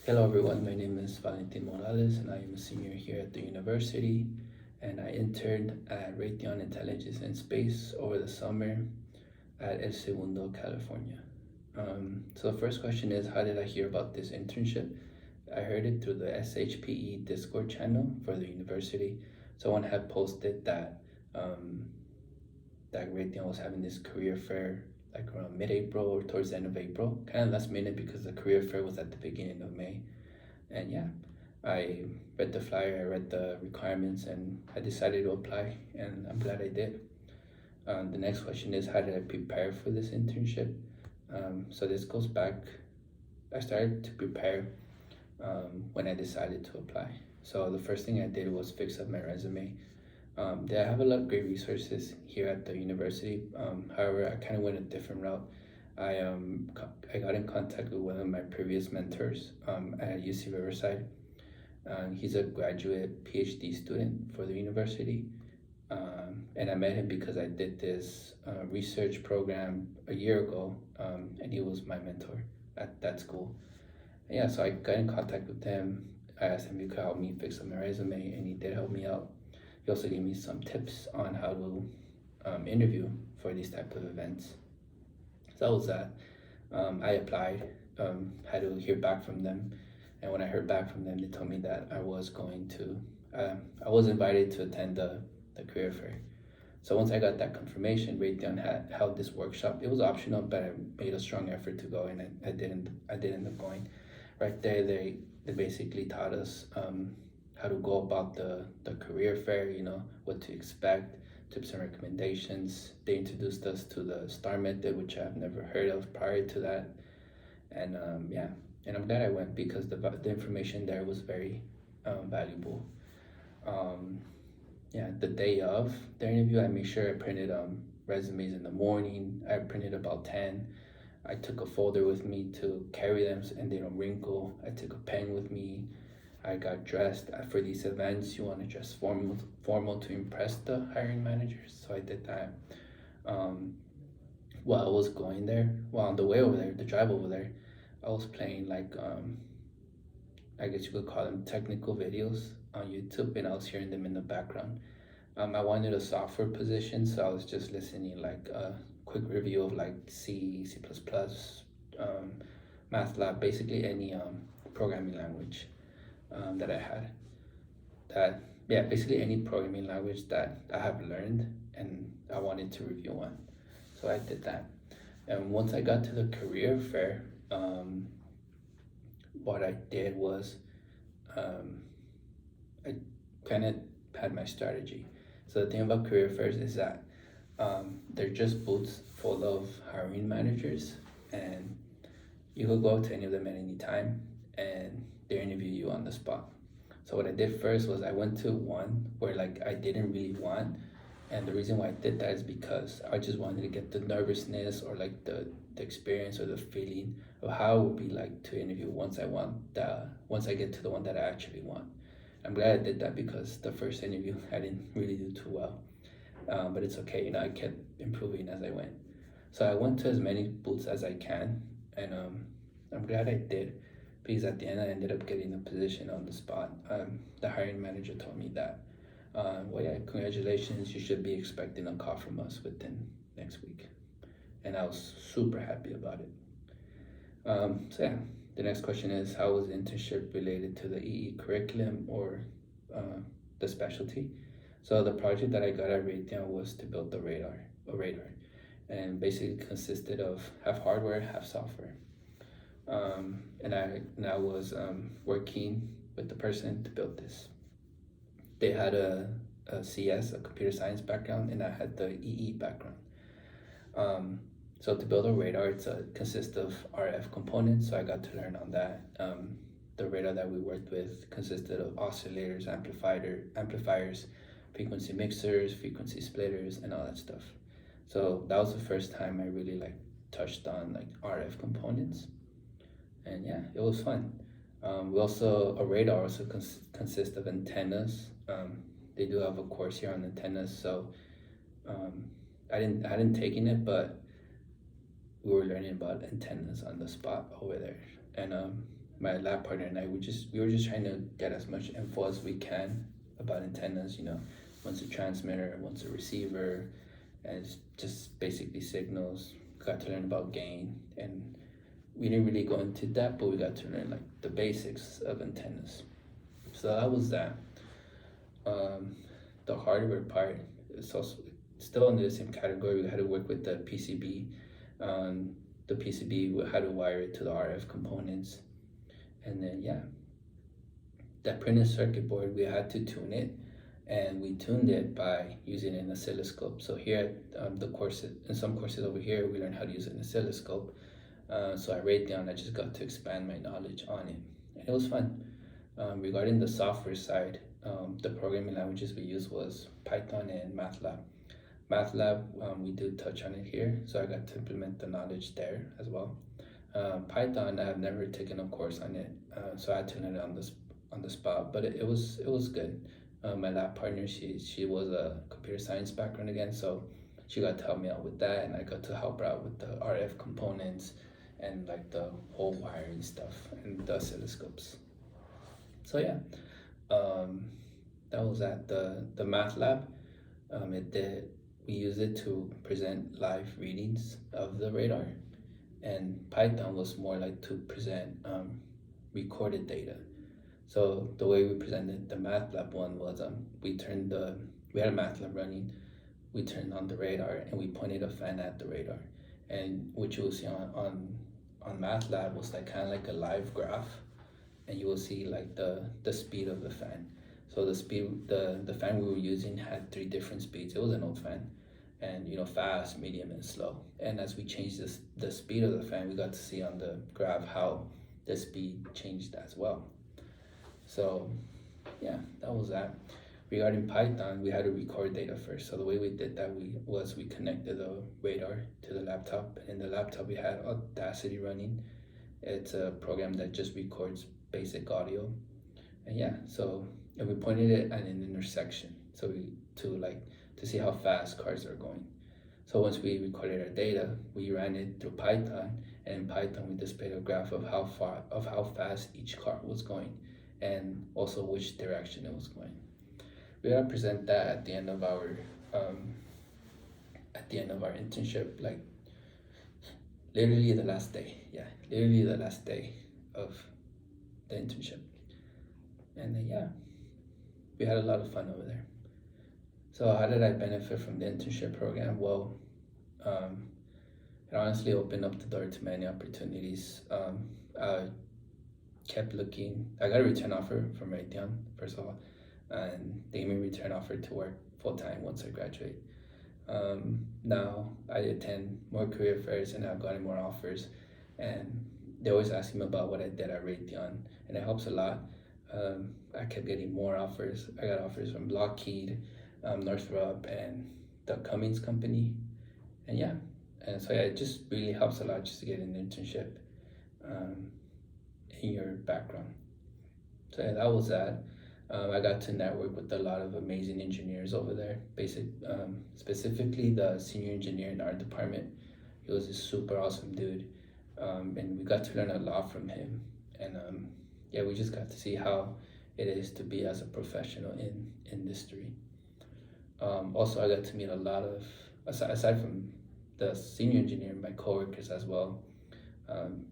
Hello everyone, my name is Valentin Morales and I am a senior here at the university and I interned at Raytheon Intelligence and Space over the summer at El Segundo, California. So the first question is, how did I hear about this internship? I heard it through the SHPE Discord channel for the university. Someone had posted um, that Raytheon was having this career fair like around mid-April or towards the end of April, kind of last minute because the career fair was at the beginning of May. And yeah, I read the flyer, I read the requirements, and I decided to apply, and I'm glad I did. The next question is, how did I prepare for this internship? So this goes back, I started to prepare when I decided to apply. So the first thing I did was fix up my resume. They have a lot of great resources here at the university. However, I kind of went a different route. I got in contact with one of my previous mentors at UC Riverside. He's a graduate PhD student for the university. And I met him because I did this research program a year ago, and he was my mentor at that school. And yeah, so I got in contact with him. I asked him if he could help me fix up my resume, and he did help me out. He also gave me some tips on how to interview for these type of events. So that was that. I applied, had to hear back from them, and when I heard back from them, they told me that I was invited to attend the career fair. So once I got that confirmation, Raytheon had held this workshop. It was optional, but I made a strong effort to go, and I did end up going. Right there, they basically taught us how to go about the career fair, what to expect, tips and recommendations. They introduced us to the STAR method, which I've never heard of prior to that. And yeah, and I'm glad I went because the information there was very valuable. Um, yeah, the day of the interview, I made sure I printed resumes in the morning. I printed about 10. I took a folder with me to carry them and they don't wrinkle. I took a pen with me. I got dressed for these events. You want to dress formal to impress the hiring managers. So I did that. Um, while I was going there, on the way over there, the drive over there, I was playing like I guess you could call them technical videos on YouTube, and I was hearing them in the background. I wanted a software position, so I was just listening like a quick review of like C, C++, um, MATLAB, basically any programming language that I had. That yeah, basically any programming language that I have learned and I wanted to review one. So I did that. And once I got to the career fair, what I did was um, I kind of had my strategy. So the thing about career fairs is that they're just booths full of hiring managers, and you could go to any of them at any time, and they interview you on the spot. So what I did first was I went to one where like I didn't really want, and the reason why I did that is because I just wanted to get the nervousness or like the experience or the feeling of how it would be like to interview once I get to the one that I actually want. I'm glad I did that because the first interview I didn't really do too well, but it's okay. I kept improving as I went. So I went to as many booths as I can, and I'm glad I did because at the end I ended up getting a position on the spot. The hiring manager told me that, well, yeah, congratulations, you should be expecting a call from us within next week. And I was super happy about it. So yeah, the next question is, how was the internship related to the EE curriculum or the specialty? So the project that I got at Raytheon was to build a radar, and basically consisted of half hardware, half software. And I was working with the person to build this. They had a CS, a computer science background, and I had the EE background. So to build a radar, consists of RF components, so I got to learn on that. The radar that we worked with consisted of oscillators, amplifiers, frequency mixers, frequency splitters, and all that stuff. So that was the first time I really like touched on like RF components, and yeah, it was fun. A radar also consists of antennas. They do have a course here on antennas, so I hadn't taken it, but we were learning about antennas on the spot over there, and my lab partner and I, we were just trying to get as much info as we can about antennas. You know, one's a transmitter, one's a receiver, and it's just basically signals. Got to learn about gain, and we didn't really go into that, but we got to learn like the basics of antennas. So that was that. Um, the hardware part is also still under the same category. We had to work with the PCB. The PCB, we had to wire it to the RF components, and then yeah, that printed circuit board, we had to tune it, and we tuned it by using an oscilloscope. So here at the courses, in some courses over here, we learned how to use an oscilloscope. So at Raytheon, I just got to expand my knowledge on it, and it was fun. Regarding the software side, the programming languages we used was Python and MATLAB. MATLAB, we did touch on it here, so I got to implement the knowledge there as well. Python, I have never taken a course on it, so I had to learn it on the spot, but it was good. My lab partner, she was a computer science background again, so she got to help me out with that, and I got to help her out with the RF components and like the whole wiring stuff and the oscilloscopes. So yeah, that was at the math lab. It did we use it to present live readings of the radar, and Python was more like to present recorded data. So the way we presented the math lab one was we had a math lab running, we turned on the radar and we pointed a fan at the radar, and what you will see on math lab was like kind of like a live graph, and you will see like the speed of the fan. So the fan we were using had 3 different speeds. It was an old fan, and you know, fast, medium, and slow. And as we changed the speed of the fan, we got to see on the graph how the speed changed as well. So yeah, that was that. Regarding Python, we had to record data first. So the way we did that we connected the radar to the laptop. In the laptop, we had Audacity running. It's a program that just records basic audio, and yeah, and we pointed it at an intersection, so to see how fast cars are going. So once we recorded our data, we ran it through Python, and in Python we displayed a graph of how fast each car was going, and also which direction it was going. We're gonna present that at the end of our internship, like literally the last day. Yeah, literally the last day of the internship. And then yeah, we had a lot of fun over there. So how did I benefit from the internship program? Well, it honestly opened up the door to many opportunities. I kept looking. I got a return offer from Raytheon, first of all, and they gave me a return offer to work full-time once I graduate. Now I attend more career fairs and I've gotten more offers, and they always ask me about what I did at Raytheon, and it helps a lot. I kept getting more offers. I got offers from Lockheed, Northrop, and the Cummins company, and yeah, and so yeah, it just really helps a lot just to get an internship in your background. So yeah, that was that. I got to network with a lot of amazing engineers over there. Specifically the senior engineer in our department. He was a super awesome dude, and we got to learn a lot from him. And yeah, we just got to see how it is to be as a professional in industry. Also, I got to meet a lot of, aside from the senior engineer, my coworkers as well.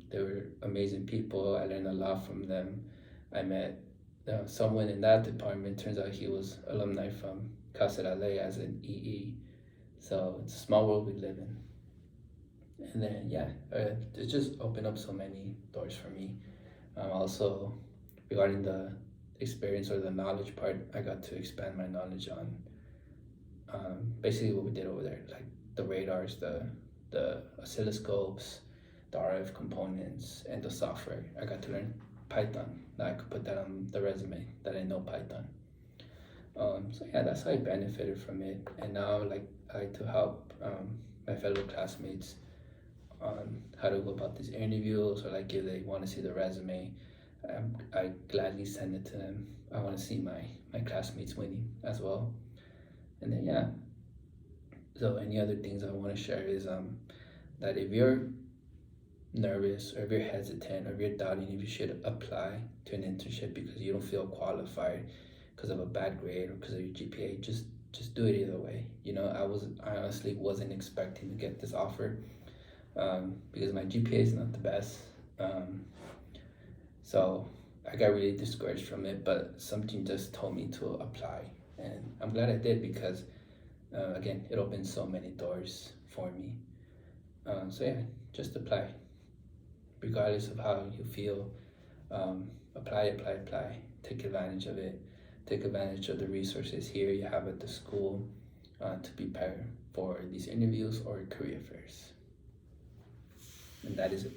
They were amazing people. I learned a lot from them. I met someone in that department. Turns out he was alumni from Casa LA as an EE. So it's a small world we live in. And then yeah, it just opened up so many doors for me. Also, regarding the experience or the knowledge part, I got to expand my knowledge on basically what we did over there, like the radars, the oscilloscopes, the RF components, and the software. I got to learn Python. Now I could put that on the resume that I know Python. So yeah, that's how I benefited from it. And now like I like to help my fellow classmates on how to go about these interviews, or like if they want to see the resume, I gladly send it to them. I want to see my classmates winning as well. And then yeah, so any other things I want to share is that if you're nervous or if you're hesitant or if you're doubting if you should apply to an internship because you don't feel qualified because of a bad grade or because of your GPA, just do it either way. I honestly wasn't expecting to get this offer because my GPA is not the best. So I got really discouraged from it, but something just told me to apply, and I'm glad I did because again, it opened so many doors for me. So yeah, just apply, regardless of how you feel. Apply. Take advantage of it. Take advantage of the resources here you have at the school to prepare for these interviews or career fairs. And that is it.